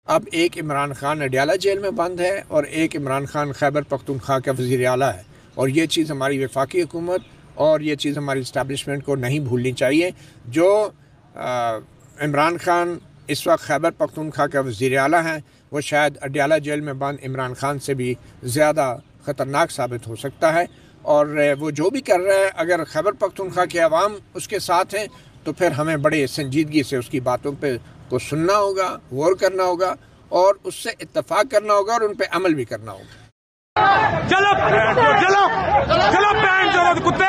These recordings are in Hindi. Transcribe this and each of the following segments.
अब एक इमरान खान अडयाला जेल में बंद है और एक इमरान खान खैबर पख्तूनख्वा का वज़ीर आला है। और ये चीज़ हमारी वफाकी हुकूमत और ये चीज़ हमारी इस्टेब्लिशमेंट को नहीं भूलनी चाहिए। जो इमरान खान इस वक्त खैबर पख्तूनख्वा का वज़ीर आला हैं, वो शायद अडयाला जेल में बंद इमरान खान से भी ज़्यादा ख़तरनाक साबित हो सकता है। और वो जो भी कर रहा है, अगर खैबर पख्तूनख्वा के अवाम उसके साथ हैं तो फिर हमें बड़े संजीदगी से उसकी बातों पे को सुनना होगा, गौर करना होगा और उससे इत्तफाक करना होगा और उन पे अमल भी करना होगा। चलो चलो चलो पैन चलो कुत्ते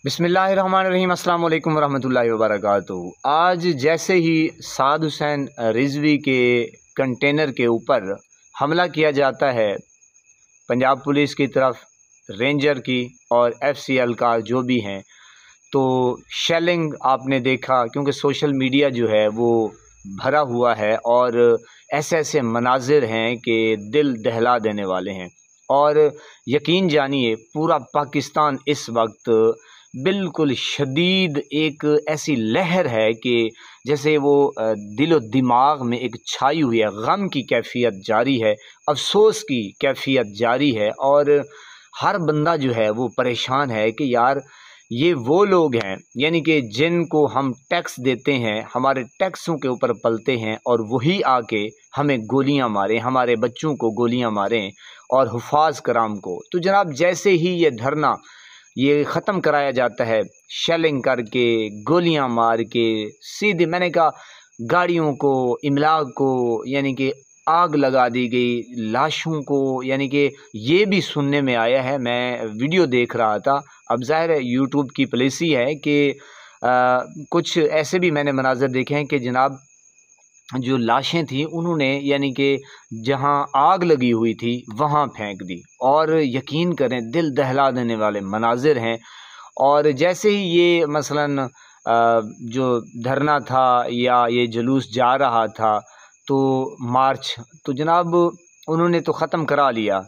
बिस्मिल्लाहिर्रहमानिर्रहीम, अस्सलाम वालेकुम वरहमतुल्लाहि वबरकातुहू। आज जैसे ही साद हुसैन रिजवी के कंटेनर के ऊपर हमला किया जाता है पंजाब पुलिस की तरफ, रेंजर की और FCL का जो भी हैं, तो शेलिंग आपने देखा, क्योंकि सोशल मीडिया जो है वो भरा हुआ है और ऐसे ऐसे मनाजिर हैं कि दिल दहला देने वाले हैं। और यकीन जानिए पूरा पाकिस्तान इस वक्त बिल्कुल शदीद एक ऐसी लहर है कि जैसे वो दिलो दिमाग में एक छाई हुई है, गम की कैफियत जारी है, अफसोस की कैफियत जारी है। और हर बंदा जो है वो परेशान है कि यार ये वो लोग हैं, यानी कि जिनको हम टैक्स देते हैं, हमारे टैक्सों के ऊपर पलते हैं और वही आके हमें गोलियां मारें, हमारे बच्चों को गोलियां मारें और हुफाज कराम को। तो जनाब जैसे ही ये धरना ये ख़त्म कराया जाता है, शेलिंग करके, गोलियां मार के, सीधे मैंने कहा गाड़ियों को, इमलाक को, यानी कि आग लगा दी गई, लाशों को, यानी कि ये भी सुनने में आया है। मैं वीडियो देख रहा था, अब ज़ाहिर है यूट्यूब की पॉलिसी है कि कुछ ऐसे भी मैंने मनाज़र देखे हैं कि जनाब जो लाशें थी उन्होंने यानी कि जहां आग लगी हुई थी वहां फेंक दी। और यकीन करें दिल दहला देने वाले मनाजिर हैं। और जैसे ही ये मसलन जो धरना था या ये जुलूस जा रहा था तो मार्च, तो जनाब उन्होंने तो ख़त्म करा लिया,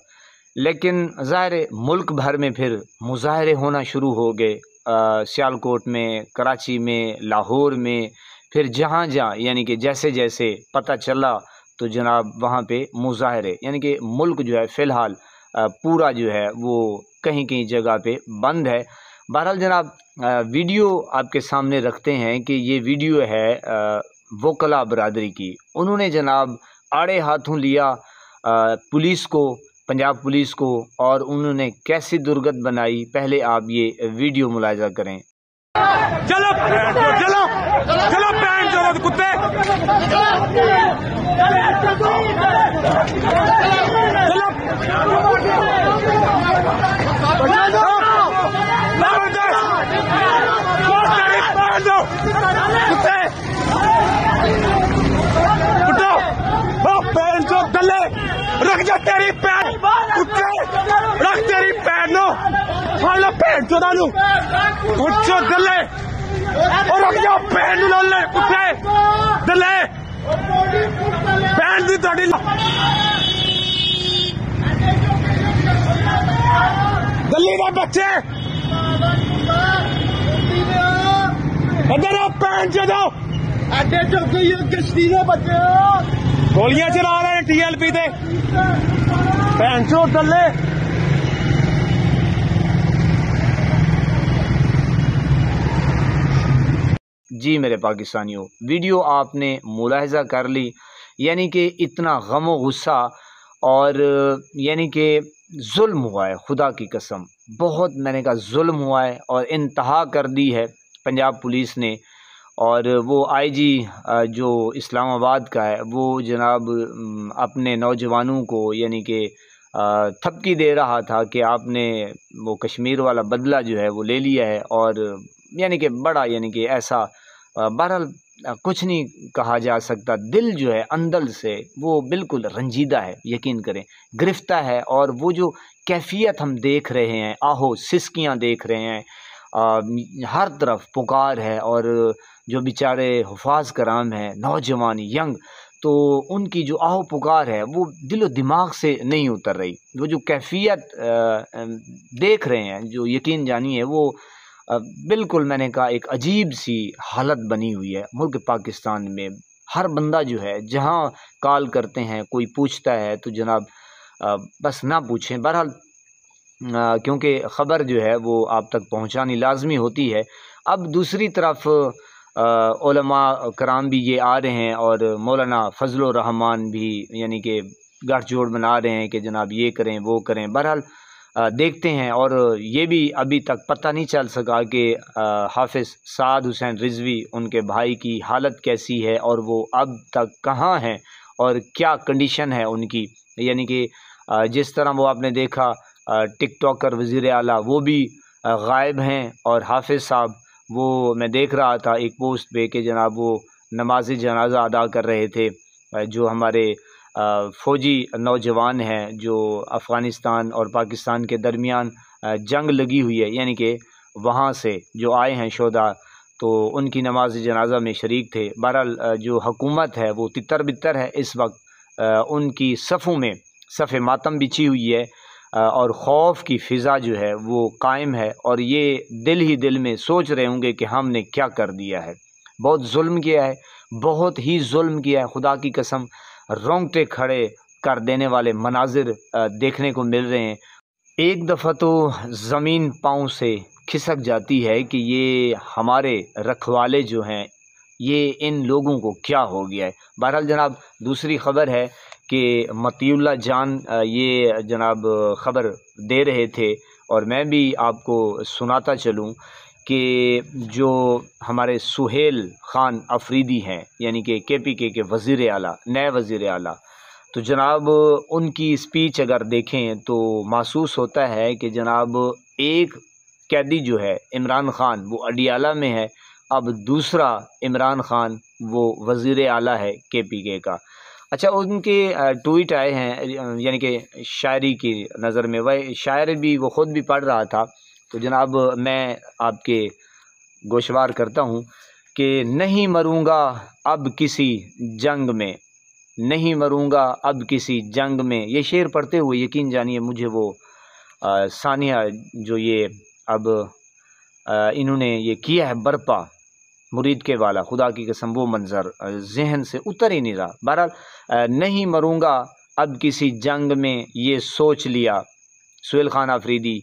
लेकिन ज़ाहिर मुल्क भर में फिर मुज़ाहरे होना शुरू हो गए, सियालकोट में, कराची में, लाहौर में, फिर जहाँ जहाँ यानी कि जैसे जैसे पता चला तो जनाब वहाँ पे मुज़ाहरे, यानी कि मुल्क जो है फ़िलहाल पूरा जो है वो कहीं कहीं जगह पे बंद है। बहरहाल जनाब वीडियो आपके सामने रखते हैं कि ये वीडियो है वकला बरादरी की। उन्होंने जनाब आड़े हाथों लिया पुलिस को, पंजाब पुलिस को, और उन्होंने कैसी दुर्गत बनाई। पहले आप ये वीडियो मुलाहिजा करें। चलो चलो चलो पैन चलो कुत्ते रख जा तेरी पैर कुत्ते, रख तेरी पैर नो हालो पैर चोदा नु कुछ दले और रख जा पैर नु ले कुत्ते दले पैर दी तोड़ी दली दे बच्चे इधर आ पैर चोदा अड्डे चुक गई किश्ती दे बच्चे गोलियां चला रहे हैं TLP दे भैन चो दले। जी मेरे पाकिस्तानियों, वीडियो आपने मुलाहिजा कर ली, यानी कि इतना गम व गुस्सा और यानी कि जुल्म हुआ है, खुदा की कसम बहुत मैंने कहा जुल्म हुआ है और इंतहा कर दी है पंजाब पुलिस ने। और वो IG जो इस्लामाबाद का है वो जनाब अपने नौजवानों को यानी कि थपकी दे रहा था कि आपने वो कश्मीर वाला बदला जो है वो ले लिया है। और यानी कि बड़ा यानी कि ऐसा बहरहाल कुछ नहीं कहा जा सकता, दिल जो है अंदर से वो बिल्कुल रंजीदा है, यकीन करें गिरफ्ता है। और वो जो कैफियत हम देख रहे हैं, आहो सिसकियाँ देख रहे हैं, हर तरफ पुकार है। और जो बेचारे हुफाज कराम हैं, नौजवान यंग, तो उनकी जो आहो पुकार है वो दिलो दिमाग से नहीं उतर रही। वो जो कैफियत देख रहे हैं, जो यकीन जानिए वो बिल्कुल मैंने कहा एक अजीब सी हालत बनी हुई है मुल्क पाकिस्तान में। हर बंदा जो है जहाँ कॉल करते हैं कोई पूछता है तो जनाब बस ना पूछें। बहरहाल क्योंकि ख़बर जो है वो आप तक पहुँचानी लाजमी होती है। अब दूसरी तरफ उलमा कराम भी ये आ रहे हैं और मौलाना फजलुर रहमान भी यानी कि गठजोड़ बना रहे हैं कि जनाब ये करें वो करें। बहरहाल देखते हैं। और ये भी अभी तक पता नहीं चल सका कि हाफिज़ साद हुसैन रिजवी उनके भाई की हालत कैसी है और वो अब तक कहाँ हैं और क्या कंडीशन है उनकी। यानी कि जिस तरह वो आपने देखा टिकटॉकर वज़ीर आला वो भी गायब हैं और हाफिज़ साहब वो मैं देख रहा था एक पोस्ट पे कि जनाब वो नमाज जनाजा अदा कर रहे थे। जो हमारे फ़ौजी नौजवान हैं जो अफ़गानिस्तान और पाकिस्तान के दरमियान जंग लगी हुई है यानी कि वहाँ से जो आए हैं शोधा तो उनकी नमाज जनाजा में शरीक थे। बहरहाल जो हुकूमत है वो तितर बितर है इस वक्त। उनकी सफ़ों में सफ़े मातम बिछी हुई है और ख़ौफ़ की फ़िज़ा जो है वो कायम है और ये दिल ही दिल में सोच रहे होंगे कि हमने क्या कर दिया है। बहुत जुल्म किया है, बहुत ही जुल्म किया है। खुदा की कसम रोंगटे खड़े कर देने वाले मनाजिर देखने को मिल रहे हैं। एक दफ़ा तो ज़मीन पाँव से खिसक जाती है कि ये हमारे रखवाले जो हैं ये इन लोगों को क्या हो गया है। बहरहाल जनाब दूसरी ख़बर है कि मतीउल्लाह जान ये जनाब ख़बर दे रहे थे और मैं भी आपको सुनाता चलूँ कि जो हमारे सुहेल ख़ान अफरीदी हैं यानी कि KPK के वज़ीर आला नए वज़ीर आला तो जनाब उनकी स्पीच अगर देखें तो महसूस होता है कि जनाब एक कैदी जो है इमरान ख़ान वो अडियाला में है। अब दूसरा इमरान ख़ान वो वज़ीर आला है KPK का। अच्छा उनके ट्वीट आए हैं यानी कि शायरी की नज़र में वह शायर भी वो ख़ुद भी पढ़ रहा था तो जनाब मैं आपके गोशवार करता हूँ कि नहीं मरूँगा अब किसी जंग में, नहीं मरूँगा अब किसी जंग में। ये शेर पढ़ते हुए यकीन जानिए मुझे वो सानिया जो ये अब इन्होंने ये किया है बरपा मुरीद के वाला, खुदा की कसम वो मंज़र जहन से उतर ही नहीं रहा। बहरहाल नहीं मरूँगा अब किसी जंग में ये सोच लिया। सुहेल ख़ान अफरीदी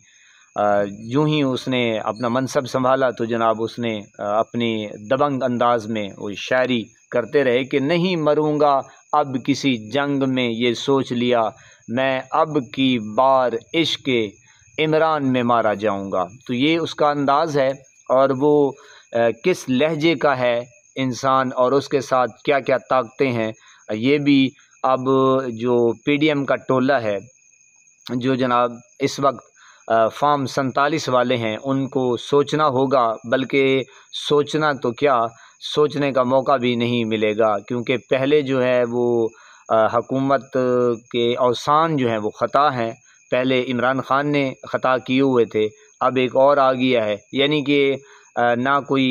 यूँ ही उसने अपना मनसब संभाला तो जनाब उसने अपनी दबंग अंदाज़ में वो शायरी करते रहे कि नहीं मरूँगा अब किसी जंग में ये सोच लिया, मैं अब की बार इश्क़ इमरान में मारा जाऊँगा। तो ये उसका अंदाज़ है और वो किस लहजे का है इंसान और उसके साथ क्या क्या ताकतें हैं ये भी अब जो PDM का टोला है जो जनाब इस वक्त फार्म 47 वाले हैं उनको सोचना होगा। बल्कि सोचना तो क्या सोचने का मौका भी नहीं मिलेगा क्योंकि पहले जो है वो हुकूमत के अवसान जो हैं वो ख़ता हैं। पहले इमरान ख़ान ने ख़ता किए हुए थे, अब एक और आ गया है। यानी कि ना कोई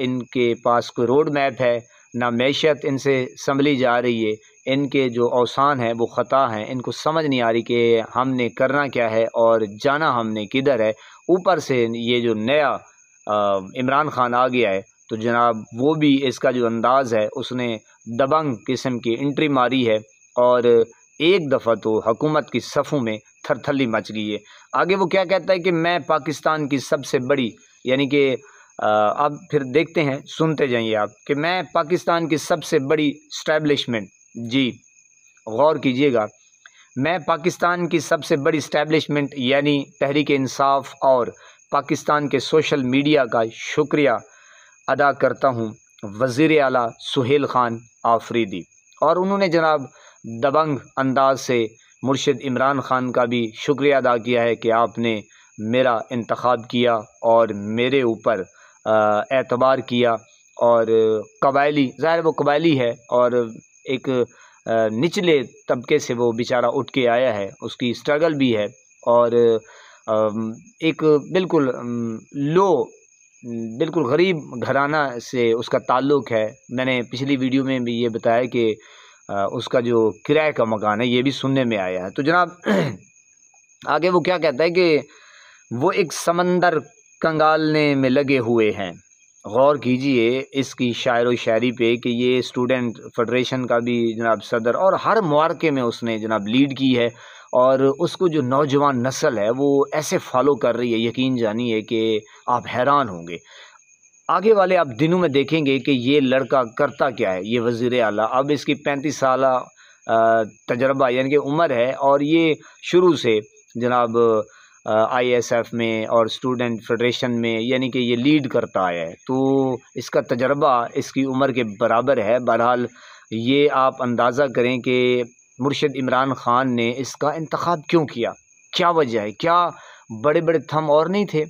इनके पास कोई रोड मैप है, ना मैशत इनसे संभली जा रही है। इनके जो अवसान हैं वो ख़ता हैं, इनको समझ नहीं आ रही कि हमने करना क्या है और जाना हमने किधर है। ऊपर से ये जो नया इमरान ख़ान आ गया है तो जनाब वो भी इसका जो अंदाज़ है उसने दबंग किस्म की एंट्री मारी है और एक दफ़ा तो हुकूमत की सफ़ों में थरथली मच गई है। आगे वो क्या कहता है कि मैं पाकिस्तान की सबसे बड़ी यानी कि अब फिर देखते हैं, सुनते जाइए आप कि मैं पाकिस्तान की सबसे बड़ी इस्टेब्लिशमेंट, जी गौर कीजिएगा, मैं पाकिस्तान की सबसे बड़ी इस्टेब्लिशमेंट यानी तहरीक इंसाफ और पाकिस्तान के सोशल मीडिया का शुक्रिया अदा करता हूँ वज़ीर आला सुहेल ख़ान आफरीदी। और उन्होंने जनाब दबंग अंदाज से मुर्शिद इमरान ख़ान का भी शुक्रिया अदा किया है कि आपने मेरा इंतखाब किया और मेरे ऊपर एतबार किया। और कबायली ज़ाहिर वो कबायली है और एक निचले तबके से वो बेचारा उठ के आया है, उसकी स्ट्रगल भी है और एक बिल्कुल बिल्कुल गरीब घराना से उसका ताल्लुक़ है। मैंने पिछली वीडियो में भी ये बताया कि उसका जो किराए का मकान है ये भी सुनने में आया है। तो जनाब आगे वो क्या कहता है कि वो एक समंदर कंगालने में लगे हुए हैं। गौर कीजिए इसकी शायर व शायरी पे कि ये स्टूडेंट फेडरेशन का भी जनाब सदर और हर मुआरके में उसने जनाब लीड की है, और उसको जो नौजवान नस्ल है वो ऐसे फॉलो कर रही है, यकीन जानिए कि आप हैरान होंगे। आगे वाले आप दिनों में देखेंगे कि ये लड़का करता क्या है। ये वज़ीर आला, अब इसकी 35 साल तजर्बा यानी कि उम्र है, और ये शुरू से जनाब ISF में और स्टूडेंट फेडरेशन में यानी कि ये लीड करता आया है, तो इसका तजर्बा इसकी उम्र के बराबर है। बहरहाल ये आप अंदाज़ा करें कि मुर्शिद इमरान ख़ान ने इसका इंतखाब क्यों किया, क्या वजह है, क्या बड़े बड़े थम और नहीं थे।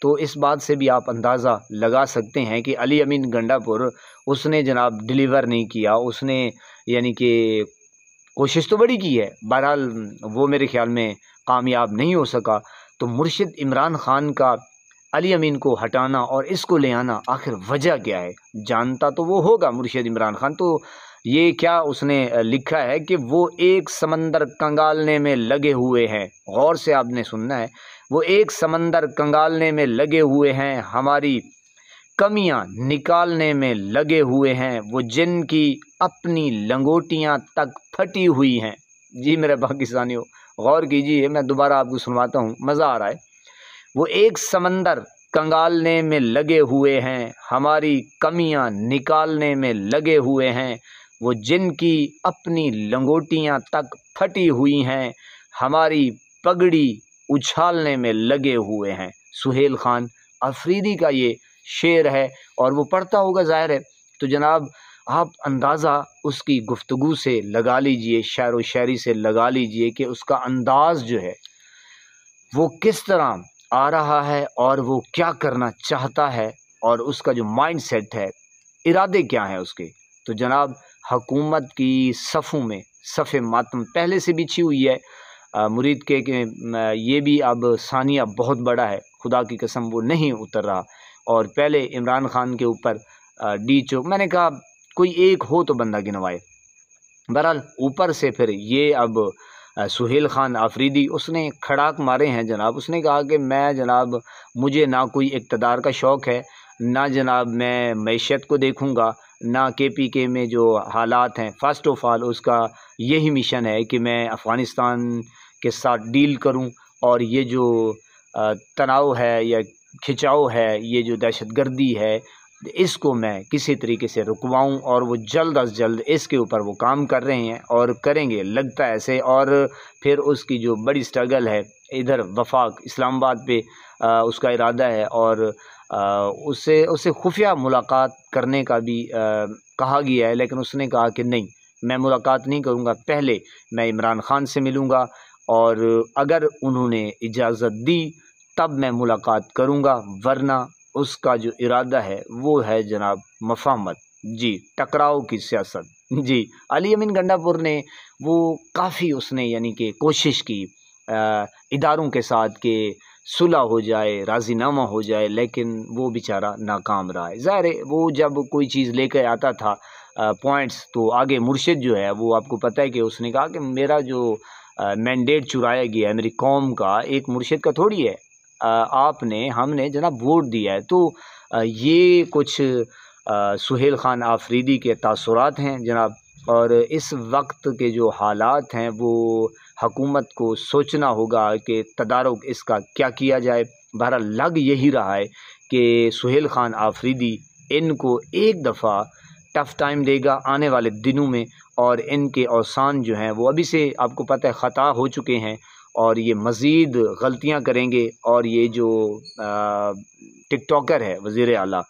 तो इस बात से भी आप अंदाज़ा लगा सकते हैं कि अली अमीन गंडापुर उसने जनाब डिलीवर नहीं किया, उसने यानी कि कोशिश तो बड़ी की है, बहरहाल वो मेरे ख़्याल में कामयाब नहीं हो सका। तो मुर्शिद इमरान ख़ान का अली अमीन को हटाना और इसको ले आना, आखिर वजह क्या है? जानता तो वो होगा मुर्शिद इमरान ख़ान। तो ये क्या उसने लिखा है कि वो एक समंदर कंगालने में लगे हुए हैं। गौर से आपने सुनना है, वो एक समंदर कंगालने में लगे हुए हैं, हमारी कमियां निकालने में लगे हुए हैं, वो जिनकी अपनी लंगोटियां तक फटी हुई हैं। जी मेरे पाकिस्तानियों, गौर कीजिए, मैं दोबारा आपको सुनवाता हूँ, मज़ा आ रहा है। वो एक समंदर कंगालने में लगे हुए हैं, हमारी कमियां निकालने में लगे हुए हैं, वो जिनकी अपनी लंगोटियां तक फटी हुई हैं, हमारी पगड़ी उछालने में लगे हुए हैं। सुहेल खान अफरीदी का ये शेर है, और वो पढ़ता होगा ज़ाहिर है। तो जनाब आप अंदाज़ा उसकी गुफ्तगू से लगा लीजिए, शायर व शायरी से लगा लीजिए कि उसका अंदाज़ जो है वो किस तरह आ रहा है और वो क्या करना चाहता है, और उसका जो माइंड सेट है, इरादे क्या हैं उसके। तो जनाब हुकूमत की सफ़ों में सफ़े मातम पहले से बिछी हुई है। मुरीद के ये भी अब सानिया बहुत बड़ा है, खुदा की कसम वो नहीं उतर रहा। और पहले इमरान ख़ान के ऊपर डी चौक, मैंने कहा कोई एक हो तो बंदा गिनवाए। बहरहाल ऊपर से फिर ये अब सुहेल खान आफरीदी उसने खड़ाक मारे हैं जनाब। उसने कहा कि मैं जनाब, मुझे ना कोई इक़्तिदार का शौक़ है, ना जनाब मैं मैशत को देखूँगा, ना KPK में जो हालात हैं। फ़र्स्ट ऑफ़ ऑल उसका यही मिशन है कि मैं अफ़गानिस्तान के साथ डील करूं, और ये जो तनाव है या खिंचाव है, ये जो दहशतगर्दी है, इसको मैं किसी तरीके से रुकवाऊं, और वो जल्द अज जल्द इसके ऊपर वो काम कर रहे हैं और करेंगे, लगता है ऐसे। और फिर उसकी जो बड़ी स्ट्रगल है इधर वफाक इस्लामाबाद पे उसका इरादा है, और उससे खुफिया मुलाकात करने का भी कहा गया है, लेकिन उसने कहा कि नहीं, मैं मुलाकात नहीं करूँगा, पहले मैं इमरान ख़ान से मिलूँगा, और अगर उन्होंने इजाज़त दी तब मैं मुलाकात करूँगा, वरना उसका जो इरादा है वो है जनाब मफाहमत, जी टकराव की सियासत। जी अली अमीन गंडापुर ने वो काफ़ी उसने यानी कि कोशिश की इदारों के साथ कि सुलह हो जाए, राज़ीनामा हो जाए, लेकिन वो बेचारा नाकाम रहा है। ज़ाहिर है वो जब कोई चीज़ लेकर आता था पॉइंट्स, तो आगे मुर्शिद जो है वो आपको पता है कि उसने कहा कि मेरा जो मैंडेट चुराया गया है मेरी कौम का, एक मुर्शिद का थोड़ी है, हमने जनाब वोट दिया है। तो ये कुछ सुहेल खान आफरीदी के तासुरात हैं जनाब, और इस वक्त के जो हालात हैं वो हुकूमत को सोचना होगा कि तदारुक इसका क्या किया जाए। बहरहाल लग यही रहा है कि सुहेल खान आफरीदी इनको एक दफ़ा टफ़ टाइम देगा आने वाले दिनों में, और इनके औसान जो हैं वो अभी से आपको पता है ख़ता हो चुके हैं, और ये मज़ीद गलतियां करेंगे। और ये जो टिकटॉकर है वज़ीर आला,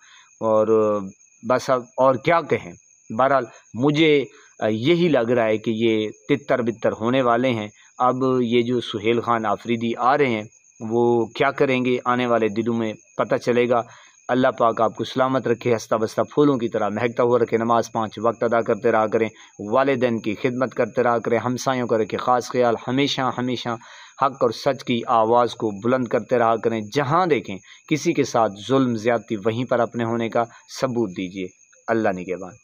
और बस अब और क्या कहें। बहरहाल मुझे यही लग रहा है कि ये तितर बितर होने वाले हैं। अब ये जो सुहेल खान आफरीदी आ रहे हैं वो क्या करेंगे आने वाले दिनों में पता चलेगा। अल्लाह पाक आपको सलामत रखे, हंसता बसता फूलों की तरह महकता हुआ रखे, नमाज़ 5 वक्त अदा करते रहा करें, वालिदैन की खिदमत करते रहा करें, हमसायों का रखे ख़ास ख्याल, हमेशा हमेशा हक़ और सच की आवाज़ को बुलंद करते रहा करें। जहाँ देखें किसी के साथ जुल्म ज़्यादती, वहीं पर अपने होने का सबूत दीजिए। अल्लाह निगहबान।